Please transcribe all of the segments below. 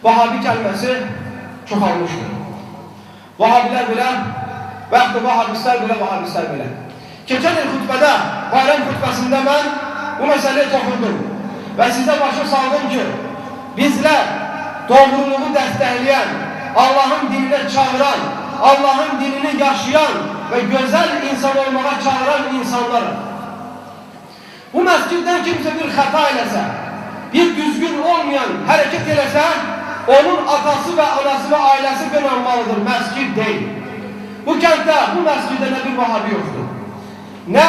Vahabi kəlməsi çoxalmışdır. Vahabilər belə, və yaxud da vahabistlər belə, vahabistlər belə. Keçən il xutbədə, bayram xutbəsində mən bu məsələyə toxundum və sizə başa saldım ki, bizlər doğruluğu dəstəkləyən, Allahın dininə çağıran, Allahın dinini yaşayan və gözəl insan olmağa çağıran insanlarıq. Bu məsciddən kimsə bir xəta eləsə, bir düzgün olmayan hərəkət eləsə, onun atası və anası və ailəsi qınanmalıdır, məscid deyil. Bu kənddə, bu məsciddə nə bir vahabi yoxdur. Nə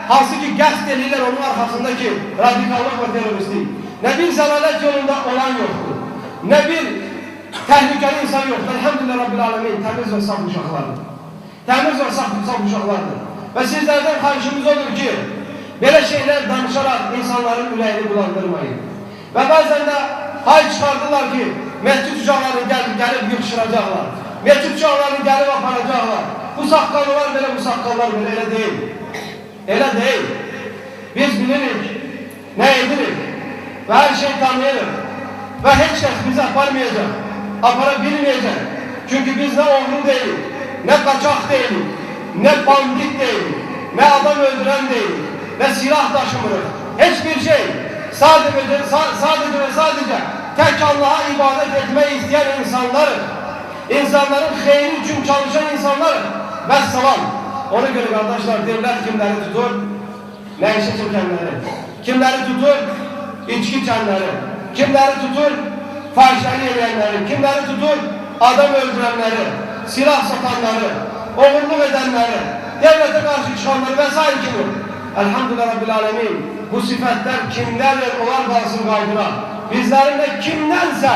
hansı ki qəsd edirlər onun arxasındakı radikallıq və teröristlik. Nə bir zəlalət yolunda olan yoxdur. Nə bir təhlükəli insan yoxdur. Elhamdülillah Rabbil Alemin, təmiz və saf uşaqlardır. Təmiz və saf uşaqlardır. Və sizlərdən xahişimiz odur ki, belə şeylər danışaraq insanların ürəyini bulandırmayın. Və bəzən də hay çıxardılar ki, məscid uşaqlarını gəlib yıxışıracaqlar. Məscid uşaqlarını gəlib aparacaqlar. Bu saqqallar belə, bu saqqallar belə, elə deyil. Elə deyil. Biz bilirik, nə edirik və hər şey tanıyırıq. Və heç kəs bizi aparmayacaq, apara bilməyəcək. Çünki biz nə oğru deyilik, nə qaçaq deyilik, nə bandit deyilik, nə adam öldürən deyilik, nə silah daşımırıq. Heç bir şey. Sadece ve sadece tek Allah'a ibadet etmeyi isteyen insanlarız. İnsanların xeyri için çalışan insanlarız. Vesselam. Ona göre kardeşler derler kimleri tutur? Neyse çekenleri. Kimleri tutur? İçki içenleri. Kimleri tutur? Fahişeli yemeyenleri. Kimleri tutur? Adam öldürenleri. Silah satanları. Oğurluk edenleri. Devlete karşı çıkanları vesaire kimi. Elhamdülillah Rabbil Alemin. Bu sifətlər kimlərdir, onlar qalsın qaydına. Bizlərin də kimdənsə,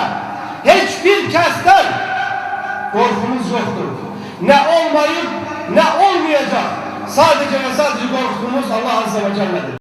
hiçbir kəsdən qorxumuz yoxdur. Nə olmayıb, nə olmayacaq. Sadəcə və sadəcə qorxumuz Allah Azze və Cəllədir.